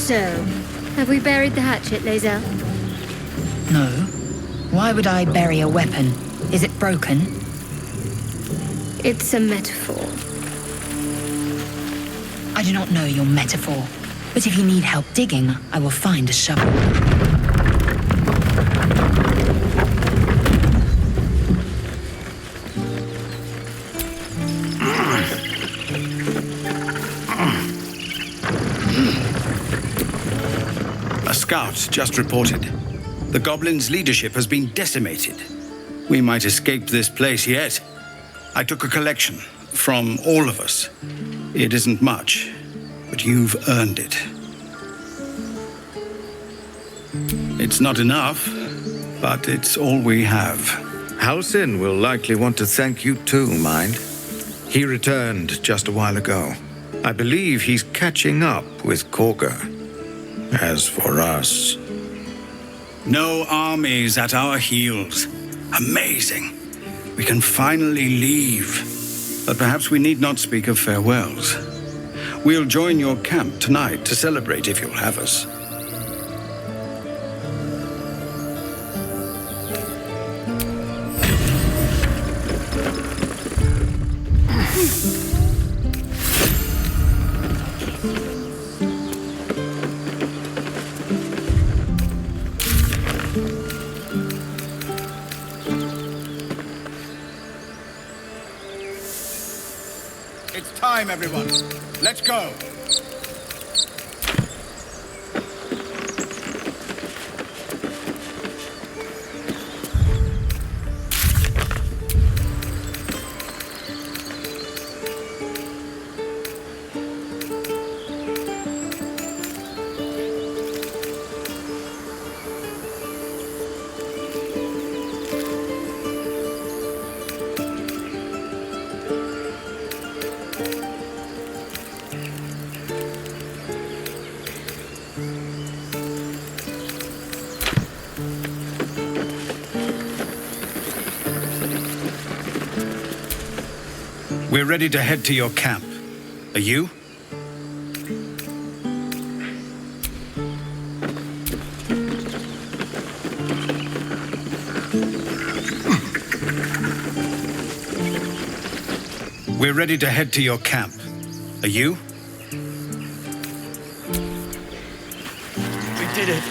So, have we buried the hatchet, Lae'zel? No. Why would I bury a weapon? Is it broken? It's a metaphor. I do not know your metaphor, but if you need help digging, I will find a shovel. A scout just reported. The goblins' leadership has been decimated. We might escape this place yet. I took a collection from all of us. It isn't much, but you've earned it. It's not enough, but it's all we have. Halsin will likely want to thank you too, mind. He returned just a while ago. I believe he's catching up with Korga. As for us... No armies at our heels. Amazing. We can finally leave. But perhaps we need not speak of farewells. We'll join your camp tonight to celebrate if you'll have us. It's time, everyone. Let's go. We're ready to head to your camp. Are you? We're ready to head to your camp. Are you? We did it.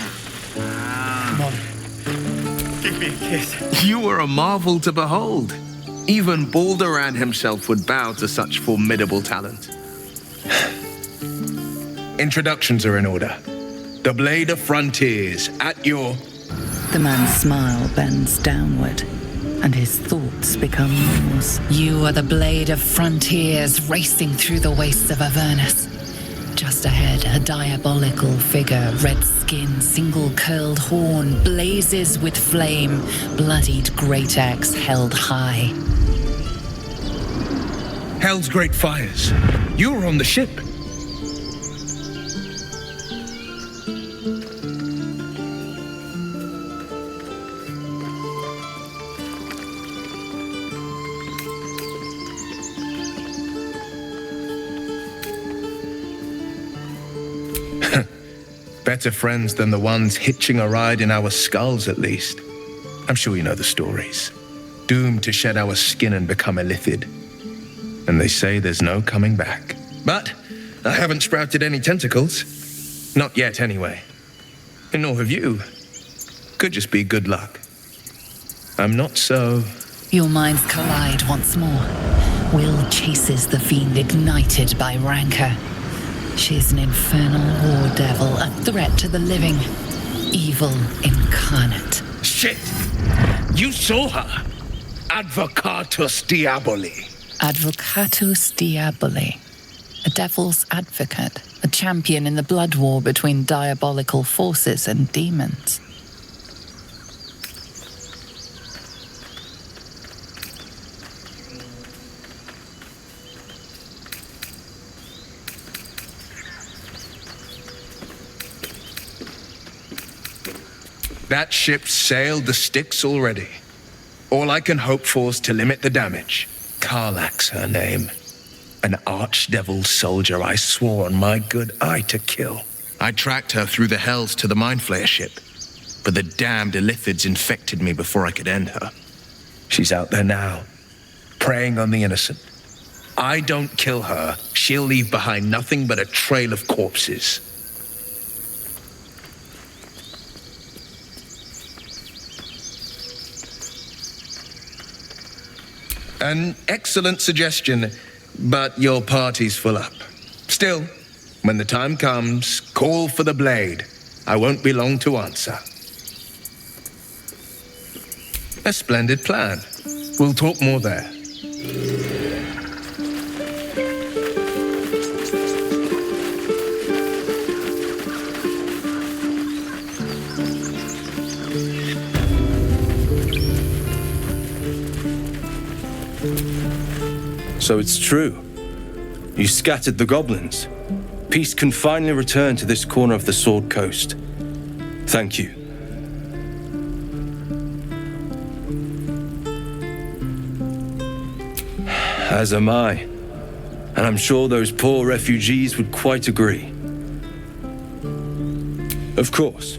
Come on. Give me a kiss. You were a marvel to behold. Even Baldur himself would bow to such formidable talent. Introductions are in order. The Blade of Frontiers, at your... The man's smile bends downward, and his thoughts become yours. You are the Blade of Frontiers racing through the wastes of Avernus. Just ahead, a diabolical figure, red skin, single-curled horn, blazes with flame, bloodied great axe held high. Hell's great fires. You were on the ship. Better friends than the ones hitching a ride in our skulls, at least. I'm sure you know the stories. Doomed to shed our skin and become Illithid. And they say there's no coming back. But I haven't sprouted any tentacles. Not yet, anyway. And nor have you. Could just be good luck. I'm not so... Your minds collide once more. Will chases the fiend ignited by rancor. She's an infernal war devil, a threat to the living. Evil incarnate. Shit! You saw her! Advocatus Diaboli. Advocatus Diaboli. A devil's advocate. A champion in the blood war between diabolical forces and demons. That ship sailed the Styx already. All I can hope for is to limit the damage. Karlak's her name. An archdevil soldier I swore on my good eye to kill. I tracked her through the hells to the mind flayer ship, but the damned Illithids infected me before I could end her. She's out there now, preying on the innocent. I don't kill her, she'll leave behind nothing but a trail of corpses. An excellent suggestion, but your party's full up. Still, when the time comes, call for the blade. I won't be long to answer. A splendid plan. We'll talk more there. So it's true. You scattered the goblins. Peace can finally return to this corner of the Sword Coast. Thank you. As am I. And I'm sure those poor refugees would quite agree. Of course.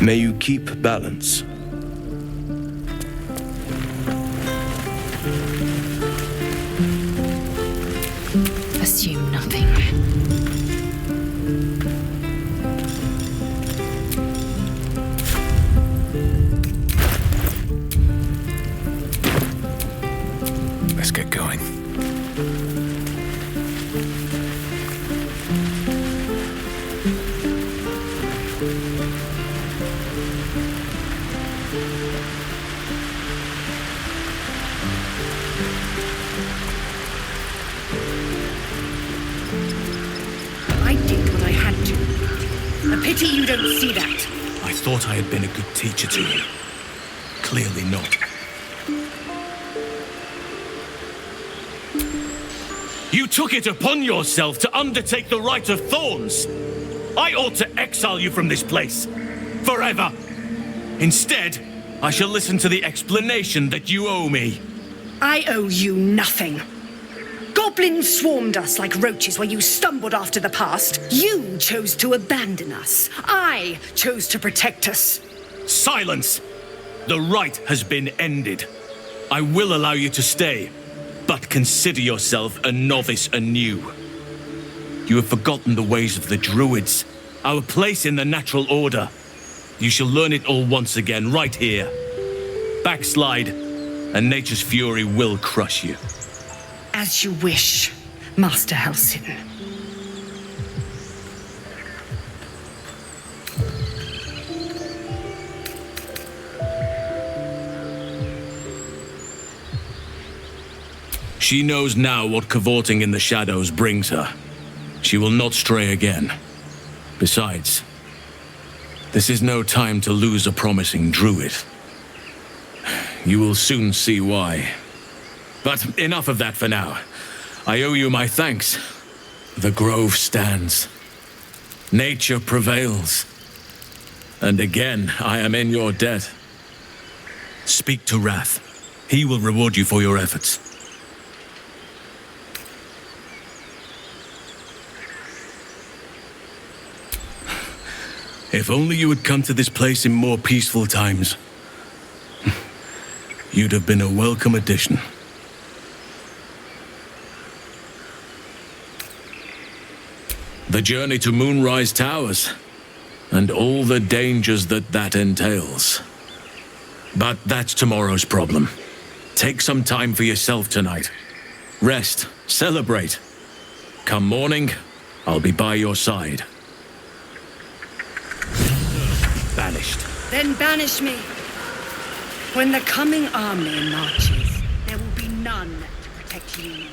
May you keep balance. Assume nothing. Let's get going. Pity you don't see that. I thought I had been a good teacher to you. Clearly not. You took it upon yourself to undertake the Rite of Thorns. I ought to exile you from this place. Forever. Instead, I shall listen to the explanation that you owe me. I owe you nothing. Goblins swarmed us like roaches where you stumbled after the past. You chose to abandon us. I chose to protect us. Silence! The rite has been ended. I will allow you to stay, but consider yourself a novice anew. You have forgotten the ways of the Druids, our place in the natural order. You shall learn it all once again, right here. Backslide, and nature's fury will crush you. As you wish, Master Halsin. She knows now what cavorting in the shadows brings her. She will not stray again. Besides, this is no time to lose a promising druid. You will soon see why. But enough of that for now. I owe you my thanks. The grove stands. Nature prevails. And again, I am in your debt. Speak to Wrath. He will reward you for your efforts. If only you had come to this place in more peaceful times. You'd have been a welcome addition. The journey to Moonrise Towers, and all the dangers that entails. But that's tomorrow's problem. Take some time for yourself tonight. Rest, celebrate. Come morning, I'll be by your side. Banished. Then banish me. When the coming army marches, there will be none to protect you.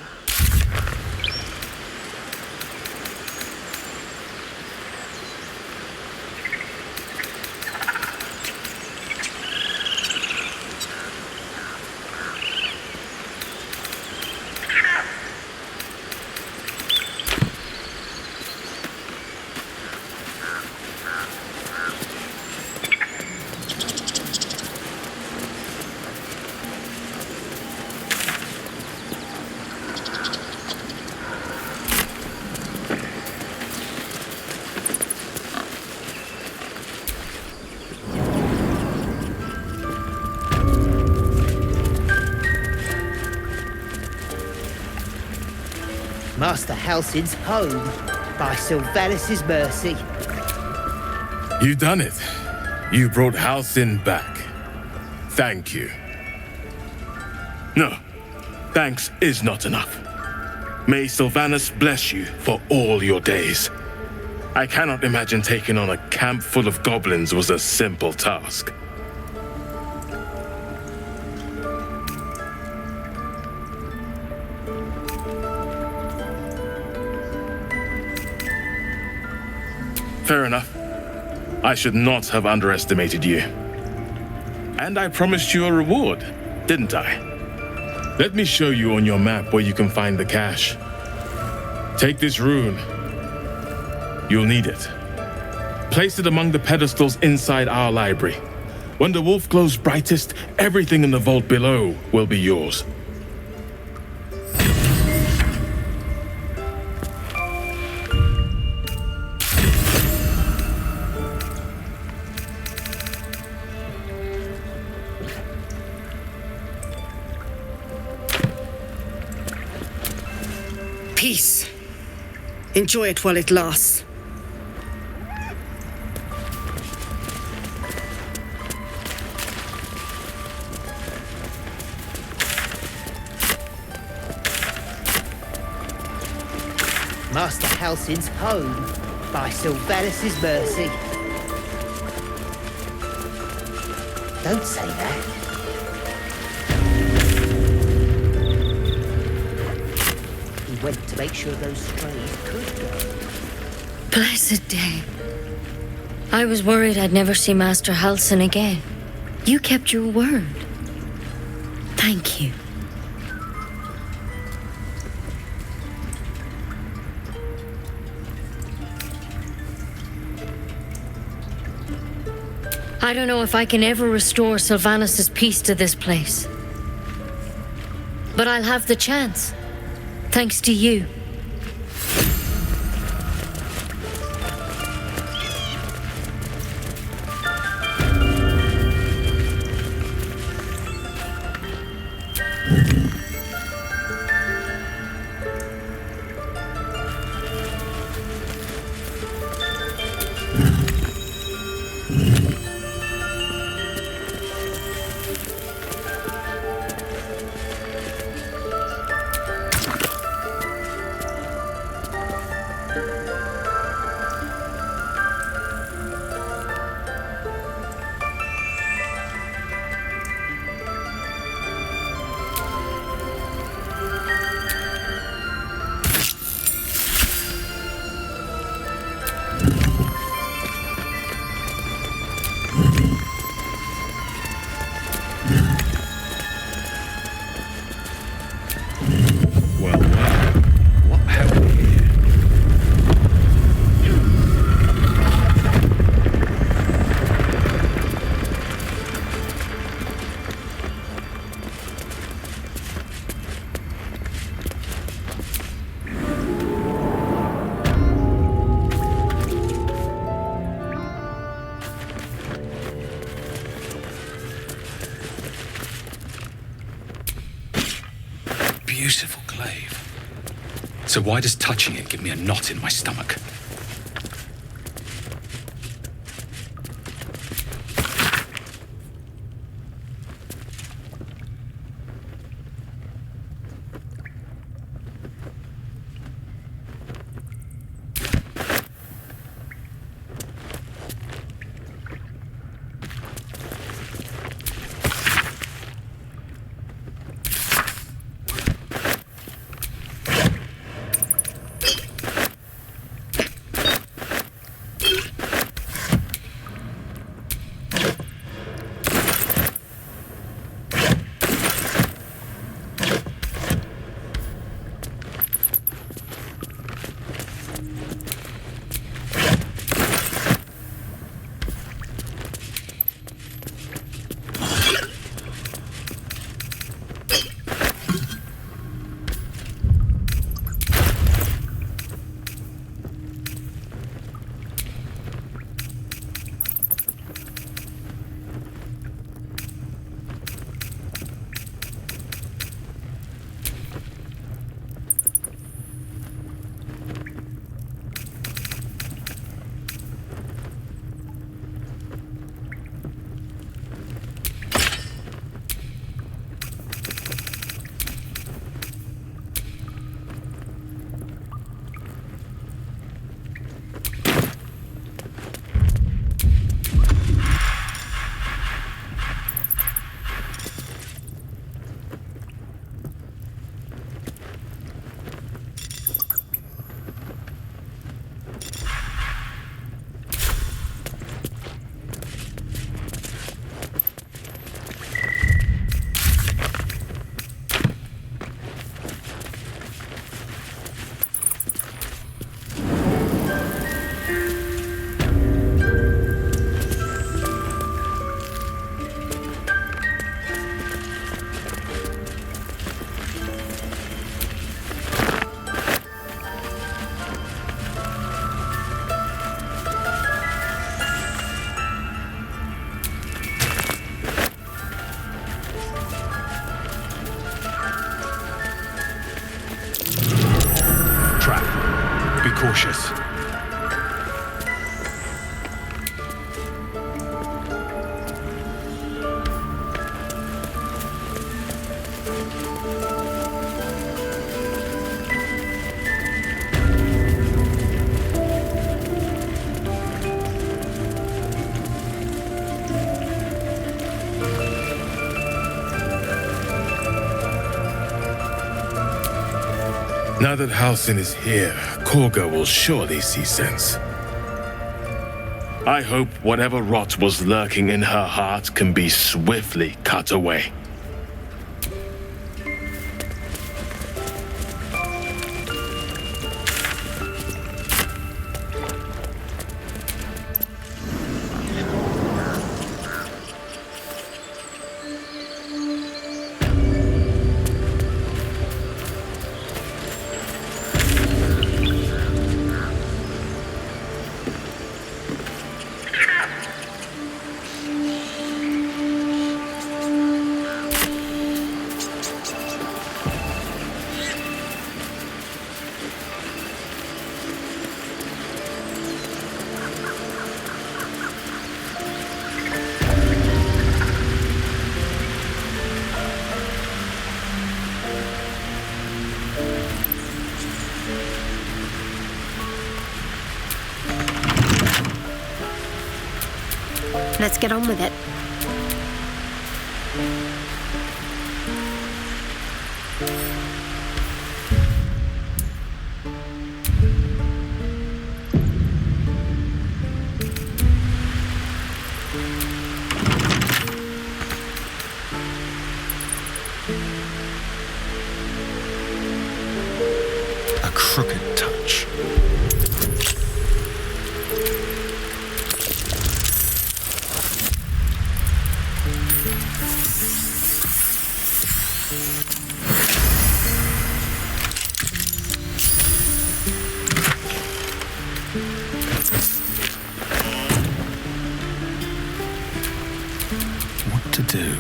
Master Halsin's home, by Sylvanas' mercy. You've done it. You brought Halsin back. Thank you. No, thanks is not enough. May Sylvanas bless you for all your days. I cannot imagine taking on a camp full of goblins was a simple task. Fair enough. I should not have underestimated you. And I promised you a reward, didn't I? Let me show you on your map where you can find the cache. Take this rune. You'll need it. Place it among the pedestals inside our library. When the wolf glows brightest, everything in the vault below will be yours. Peace. Enjoy it while it lasts. Master Halsin's home, by Sylvanas' mercy. Don't say that. He went to make sure those strays could go. Blessed day. I was worried I'd never see Master Halsin again. You kept your word. Thank you. I don't know if I can ever restore Sylvanas' peace to this place. But I'll have the chance. Thanks to you. Beautiful glaive. So why does touching it give me a knot in my stomach? cautious. Now that Halsin is here, Korga will surely see sense. I hope whatever rot was lurking in her heart can be swiftly cut away. Let's get on with it. A crooked touch. What to do?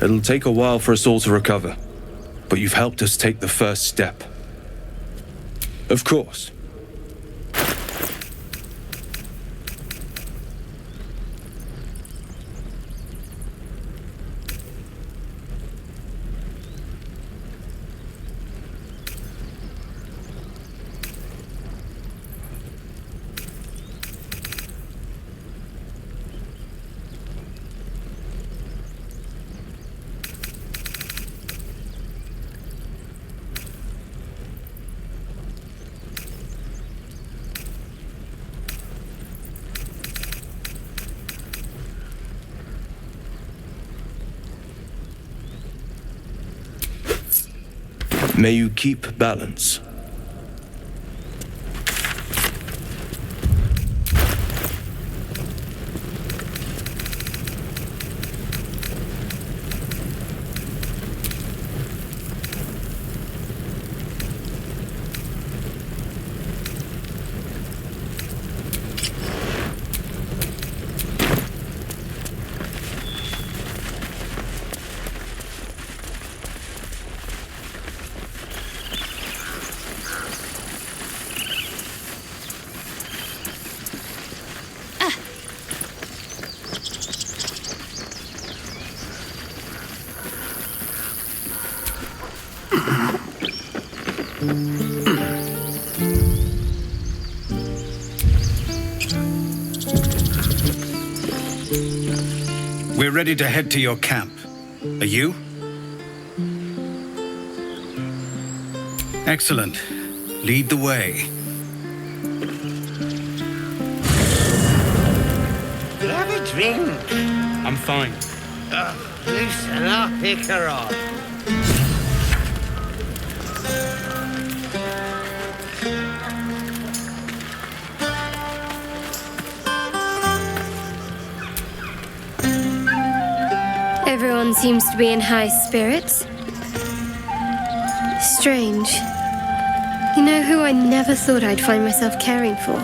It'll take a while for us all to recover, but you've helped us take the first step. Of course. May you keep balance. We're ready to head to your camp. Are you? Excellent. Lead the way. You have a drink? I'm fine. Loosen up, Icaron. Everyone seems to be in high spirits. Strange. You know who I never thought I'd find myself caring for?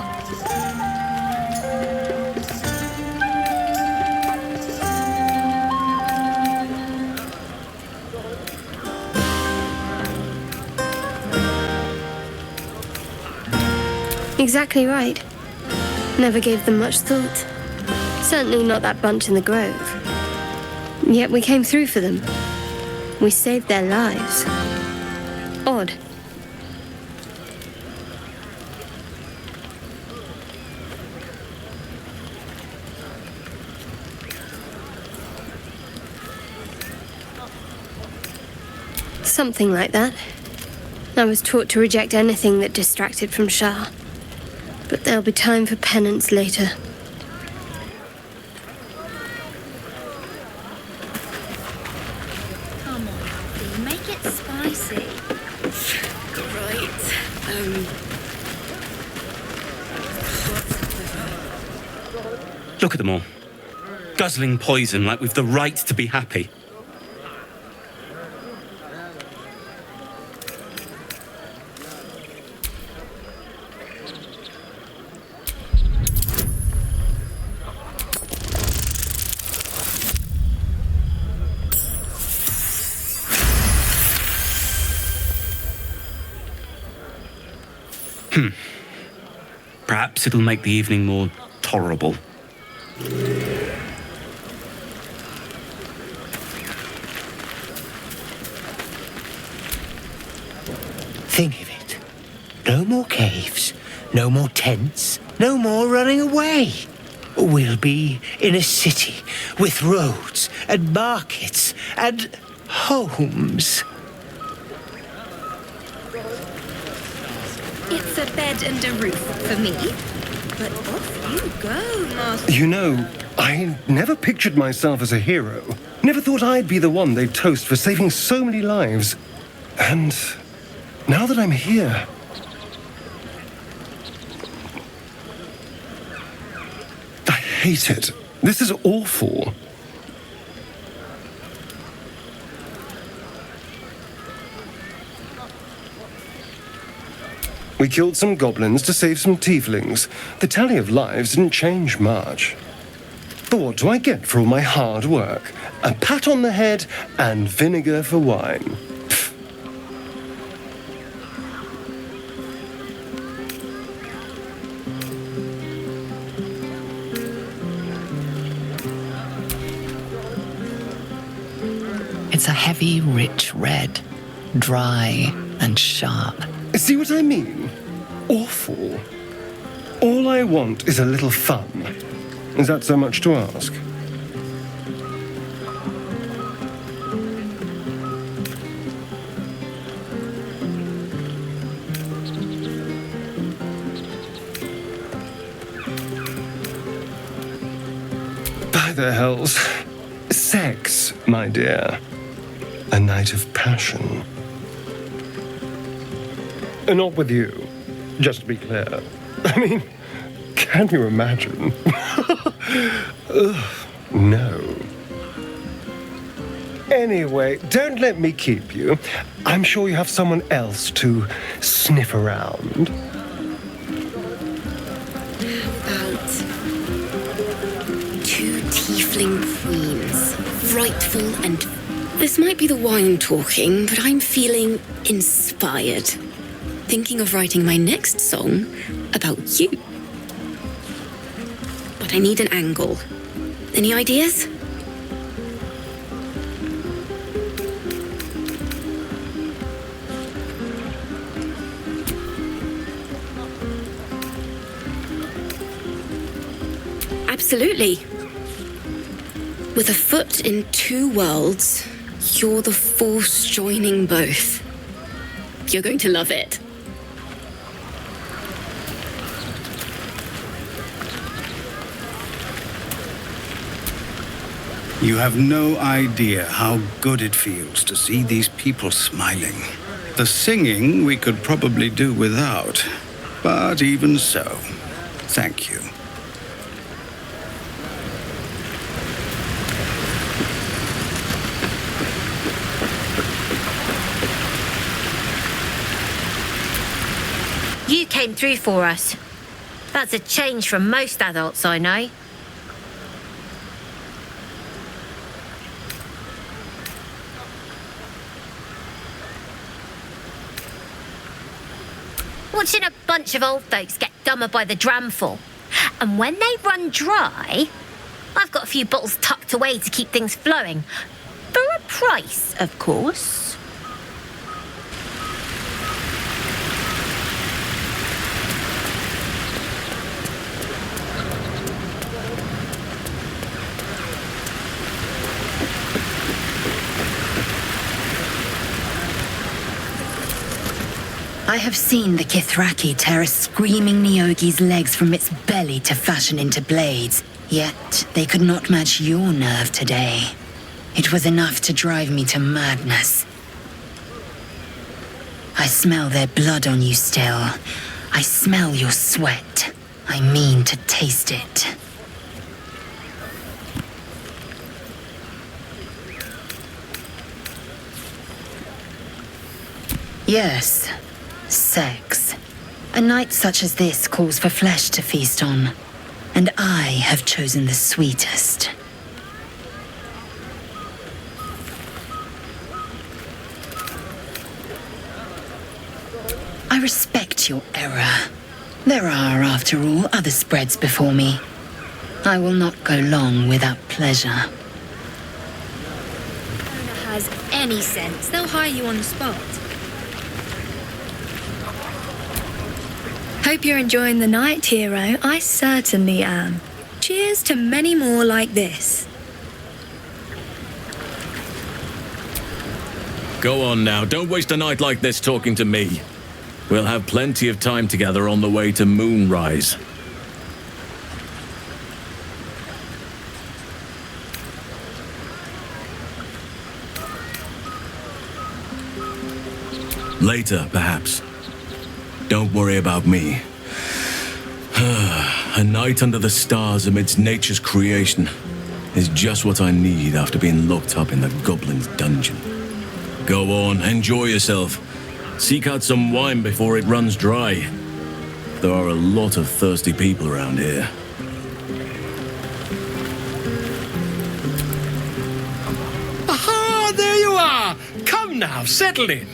Exactly right. Never gave them much thought. Certainly not that bunch in the grove. Yet we came through for them. We saved their lives. Odd. Something like that. I was taught to reject anything that distracted from Shah. But there'll be time for penance later. Come on, Alfie, make it spicy. Right. Look at them all. Guzzling poison like we've the right to be happy. Perhaps it'll make the evening more tolerable. Think of it. No more caves, no more tents, no more running away. We'll be in a city with roads and markets and homes. It's a bed and a roof for me. But off you go, Master. You know, I never pictured myself as a hero. Never thought I'd be the one they'd toast for saving so many lives. And now that I'm here... I hate it. This is awful. We killed some goblins to save some tieflings. The tally of lives didn't change much. But what do I get for all my hard work? A pat on the head and vinegar for wine. Pfft. It's a heavy, rich red, dry and sharp. See what I mean? Awful. All I want is a little fun. Is that so much to ask? By the hells. Sex, my dear. A night of passion. Not with you, just to be clear. I mean, can you imagine? Ugh, no. Anyway, don't let me keep you. I'm sure you have someone else to sniff around. About 2 tiefling queens. Frightful and... This might be the wine talking, but I'm feeling inspired. Thinking of writing my next song about you. But I need an angle. Any ideas? Absolutely. With a foot in 2 worlds, you're the force joining both. You're going to love it. You have no idea how good it feels to see these people smiling. The singing we could probably do without, but even so, thank you. You came through for us. That's a change from most adults I know. Watching a bunch of old folks get dumber by the dramful. And when they run dry, I've got a few bottles tucked away to keep things flowing. For a price, of course. I have seen the Githyanki tear a screaming Neogi's legs from its belly to fashion into blades, yet they could not match your nerve today. It was enough to drive me to madness. I smell their blood on you still. I smell your sweat. I mean to taste it. Yes. Sex. A night such as this calls for flesh to feast on, and I have chosen the sweetest. I respect your error. There are, after all, other spreads before me. I will not go long without pleasure. Has any sense, they'll hire you on the spot. Hope you're enjoying the night, hero. I certainly am. Cheers to many more like this. Go on now, don't waste a night like this talking to me. We'll have plenty of time together on the way to moonrise. Later, perhaps. Don't worry about me. A night under the stars amidst nature's creation is just what I need after being locked up in the goblin's dungeon. Go on, enjoy yourself. Seek out some wine before it runs dry. There are a lot of thirsty people around here. Aha! There you are! Come now, settle in.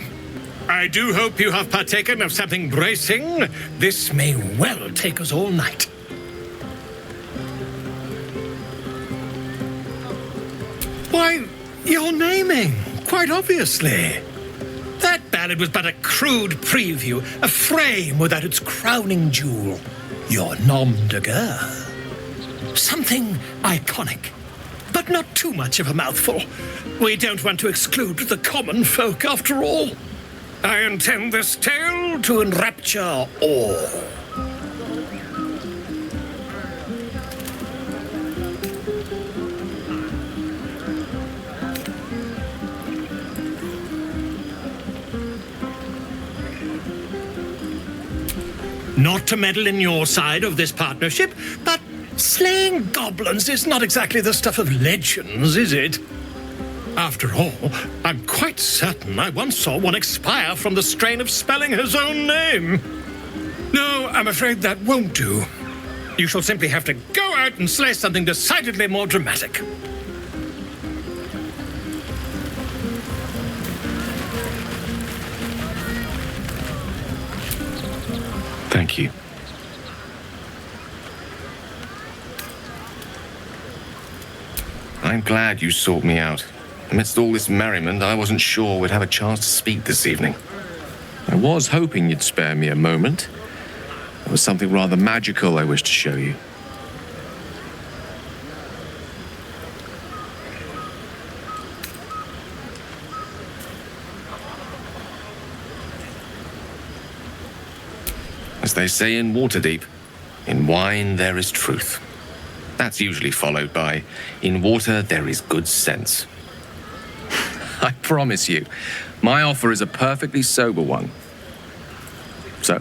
I do hope you have partaken of something bracing. This may well take us all night. Why, you're naming, quite obviously. That ballad was but a crude preview, a frame without its crowning jewel. Your nom de guerre. Something iconic, but not too much of a mouthful. We don't want to exclude the common folk, after all. I intend this tale to enrapture all. Not to meddle in your side of this partnership, but slaying goblins is not exactly the stuff of legends, is it? After all, I'm quite certain I once saw one expire from the strain of spelling his own name. No, I'm afraid that won't do. You shall simply have to go out and slay something decidedly more dramatic. Thank you. I'm glad you sought me out. Amidst all this merriment, I wasn't sure we'd have a chance to speak this evening. I was hoping you'd spare me a moment. There was something rather magical I wished to show you. As they say in Waterdeep, in wine there is truth. That's usually followed by, in water there is good sense. I promise you, my offer is a perfectly sober one. So,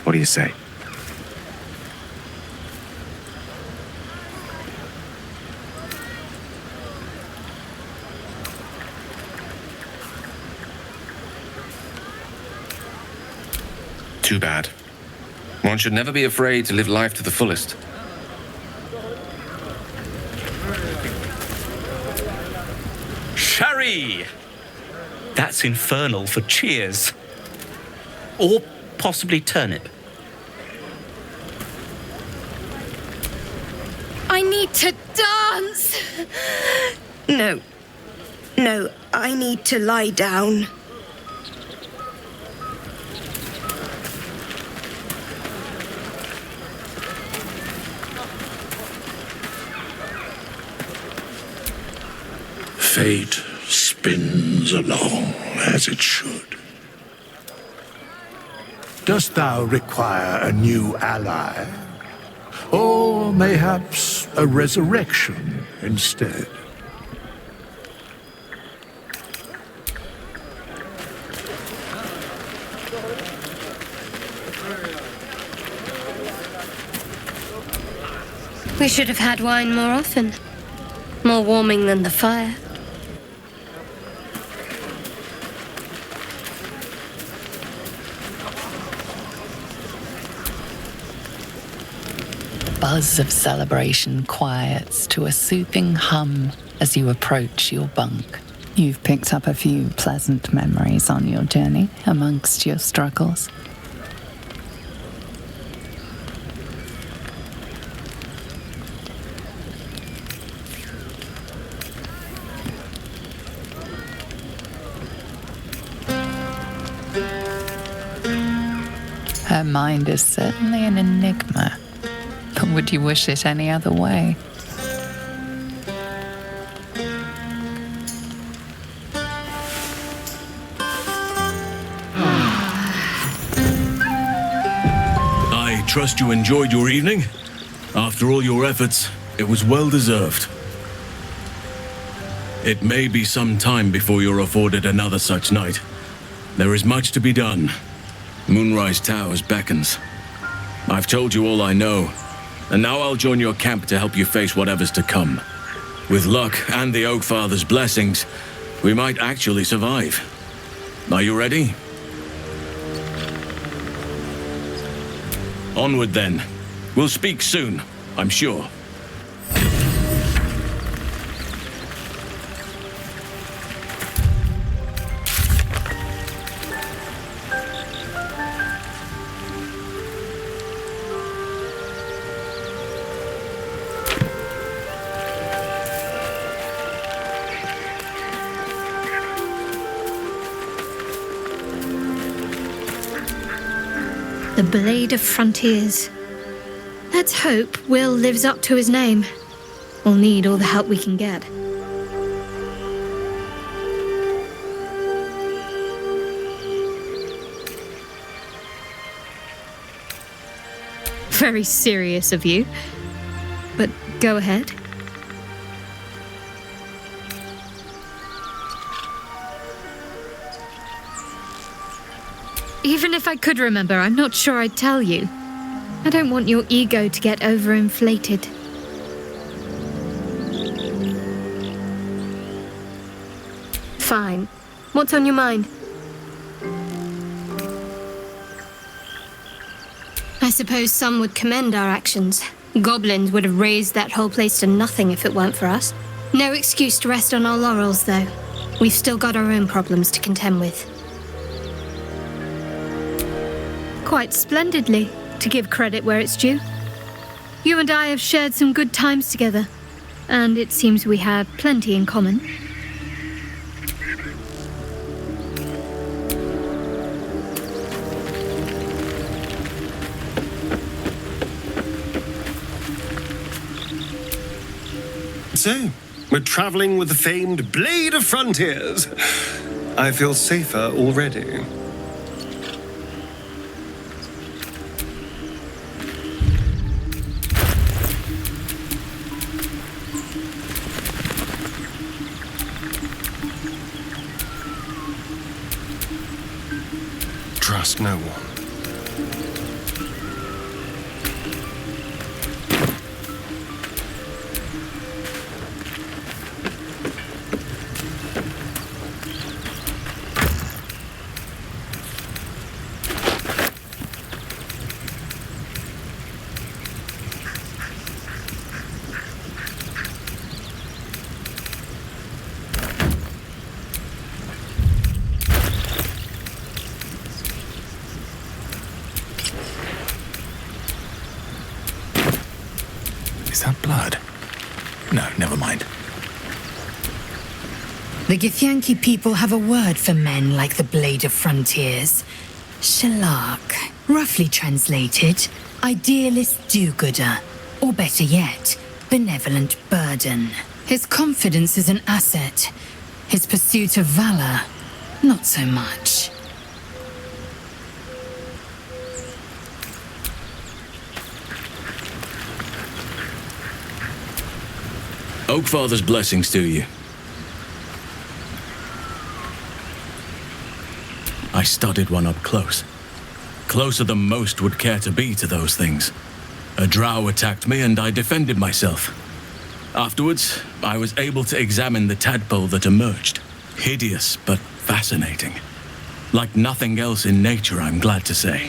what do you say? Too bad. One should never be afraid to live life to the fullest. Sherry! That's infernal for cheers. Or possibly turnip. need to dance! No, I need to lie down. Fate spins along as it should. Dost thou require a new ally? Or mayhaps a resurrection instead? We should have had wine more often. More warming than the fire. Buzz of celebration quiets to a soothing hum as you approach your bunk. You've picked up a few pleasant memories on your journey amongst your struggles. Her mind is certainly an enigma. But would you wish it any other way? I trust you enjoyed your evening. After all your efforts, it was well deserved. It may be some time before you're afforded another such night. There is much to be done. Moonrise Towers beckons. I've told you all I know. And now I'll join your camp to help you face whatever's to come. With luck and the Oak Father's blessings, we might actually survive. Are you ready? Onward then. We'll speak soon, I'm sure. The Blade of Frontiers. Let's hope Will lives up to his name. We'll need all the help we can get. Very serious of you. But go ahead. Even if I could remember, I'm not sure I'd tell you. I don't want your ego to get overinflated. Fine. What's on your mind? I suppose some would commend our actions. Goblins would have razed that whole place to nothing if it weren't for us. No excuse to rest on our laurels, though. We've still got our own problems to contend with. Quite splendidly, to give credit where it's due. You and I have shared some good times together, and it seems we have plenty in common. So, we're traveling with the famed Blade of Frontiers. I feel safer already. Trust no one. Is that blood? No, never mind. The Githyanki people have a word for men like the Blade of Frontiers. Shalak. Roughly translated, idealist do-gooder. Or better yet, benevolent burden. His confidence is an asset. His pursuit of valor, not so much. Oakfather's blessings to you. I studied one up close. Closer than most would care to be to those things. A drow attacked me and I defended myself. Afterwards, I was able to examine the tadpole that emerged. Hideous, but fascinating. Like nothing else in nature, I'm glad to say.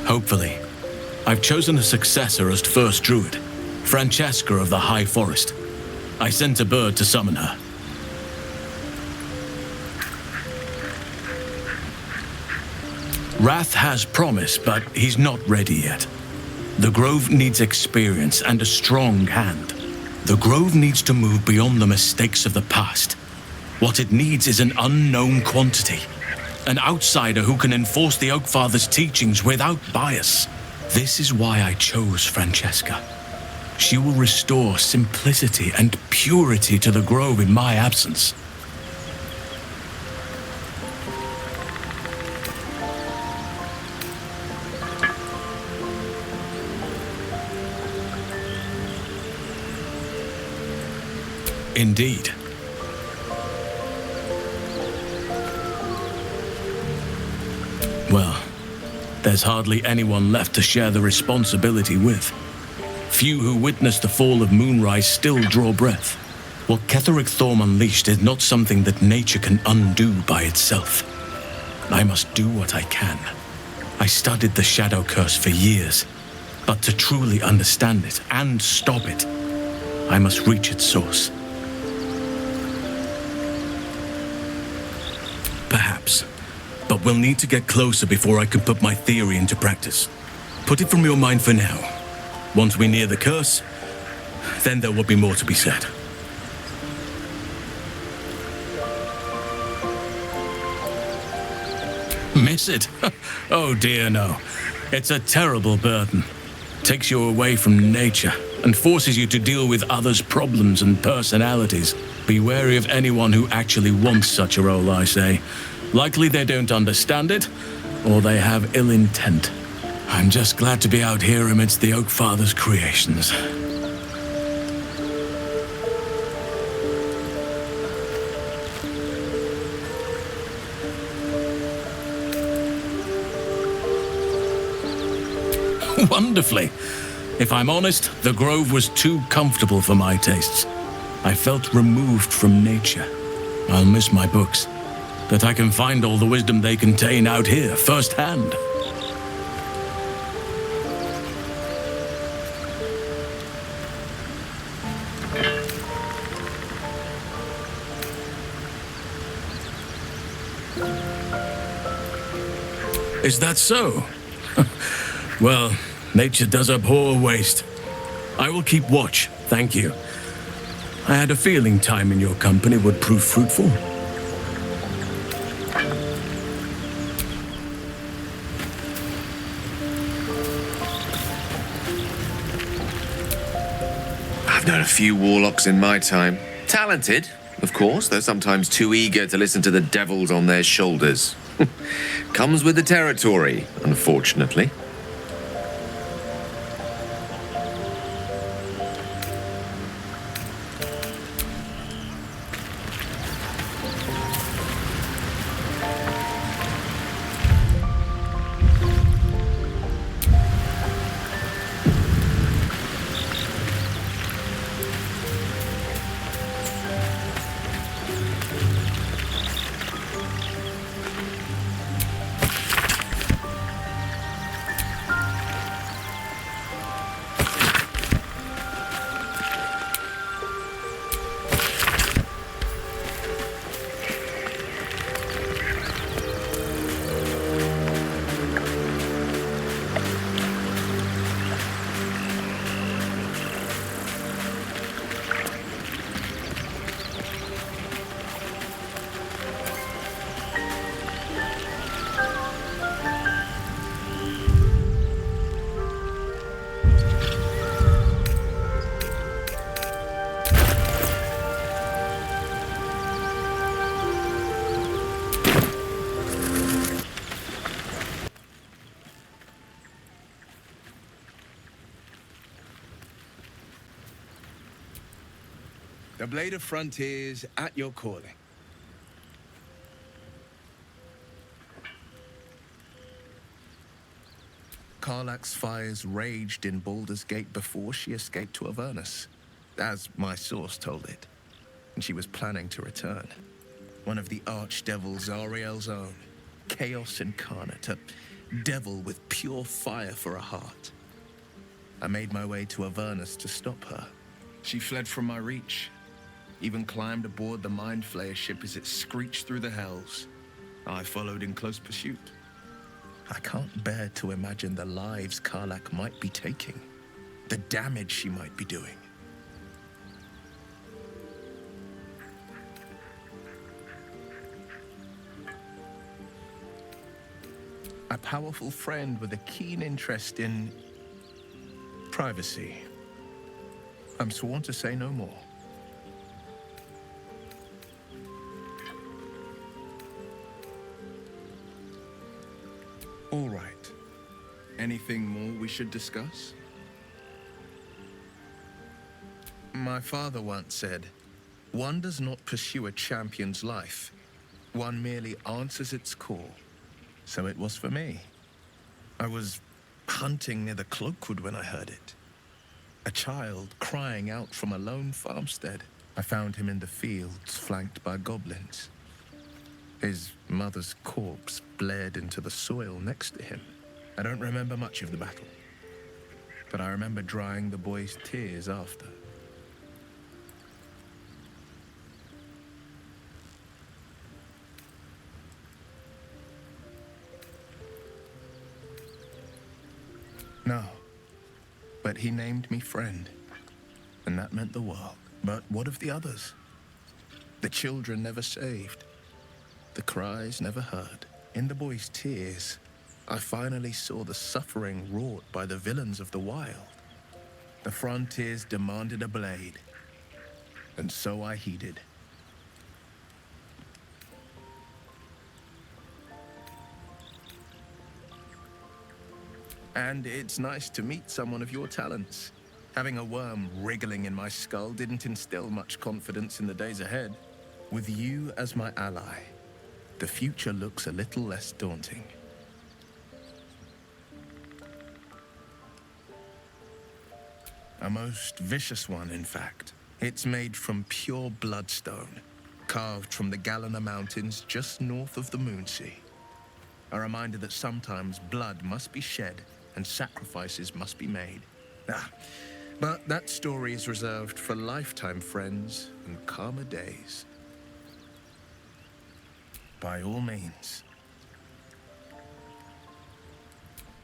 Hopefully, I've chosen a successor as first druid, Francesca of the High Forest. I sent a bird to summon her. Wrath has promise, but he's not ready yet. The Grove needs experience and a strong hand. The Grove needs to move beyond the mistakes of the past. What it needs is an unknown quantity. An outsider who can enforce the Oakfather's teachings without bias. This is why I chose Francesca. She will restore simplicity and purity to the Grove in my absence. Indeed. Well, there's hardly anyone left to share the responsibility with. Few who witnessed the fall of Moonrise still draw breath. What Ketheric Thorm unleashed is not something that nature can undo by itself. I must do what I can. I studied the Shadow Curse for years, but to truly understand it and stop it, I must reach its source. Perhaps. But we'll need to get closer before I can put my theory into practice. Put it from your mind for now. Once we near the curse, then there will be more to be said. Miss it? Oh dear, no. It's a terrible burden. Takes you away from nature and forces you to deal with others' problems and personalities. Be wary of anyone who actually wants such a role, I say. Likely they don't understand it, or they have ill intent. I'm just glad to be out here amidst the Oakfather's creations. Wonderfully. If I'm honest, the Grove was too comfortable for my tastes. I felt removed from nature. I'll miss my books, but I can find all the wisdom they contain out here firsthand. Is that so? Well, nature does abhor waste. I will keep watch, thank you. I had a feeling time in your company would prove fruitful. I've known a few warlocks in my time. Talented, of course, though sometimes too eager to listen to the devils on their shoulders. Comes with the territory, unfortunately. The Blade of Frontiers at your calling. Karlach's fires raged in Baldur's Gate before she escaped to Avernus, as my source told it, and she was planning to return. One of the archdevils Ariel's own, chaos incarnate, a devil with pure fire for a heart. I made my way to Avernus to stop her. She fled from my reach, even climbed aboard the Mind Flayer ship as it screeched through the hells. I followed in close pursuit. I can't bear to imagine the lives Karlach might be taking, the damage she might be doing. A powerful friend with a keen interest in privacy. I'm sworn to say no more. All right. Anything more we should discuss? My father once said, "One does not pursue a champion's life. One merely answers its call." So it was for me. I was hunting near the Cloakwood when I heard it. A child crying out from a lone farmstead. I found him in the fields, flanked by goblins. His mother's corpse bled into the soil next to him. I don't remember much of the battle, but I remember drying the boy's tears after. No, but he named me friend, and that meant the world. But what of the others? The children never saved, the cries never heard. In the boy's tears, I finally saw the suffering wrought by the villains of the wild. The frontiers demanded a blade, and so I heeded. And it's nice to meet someone of your talents. Having a worm wriggling in my skull didn't instill much confidence in the days ahead. With you as my ally, the future looks a little less daunting. A most vicious one, in fact. It's made from pure bloodstone, carved from the Galena Mountains just north of the Moonsea. A reminder that sometimes blood must be shed and sacrifices must be made. But that story is reserved for lifetime friends and calmer days. By all means.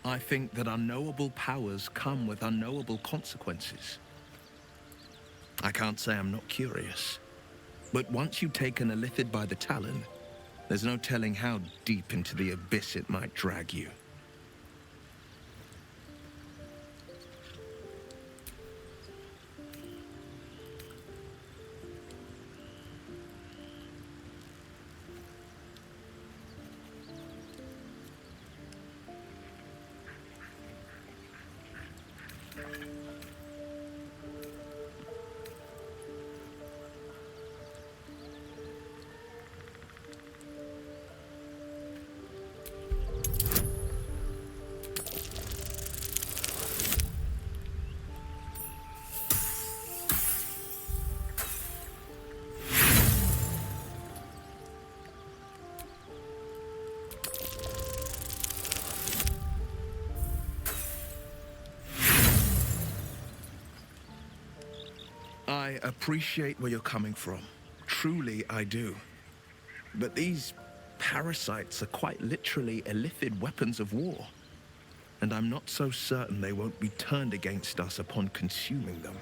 I think that unknowable powers come with unknowable consequences. I can't say I'm not curious, but once you take an Illithid by the talon, there's no telling how deep into the abyss it might drag you. I appreciate where you're coming from. Truly, I do. But these parasites are quite literally Illithid weapons of war. And I'm not so certain they won't be turned against us upon consuming them.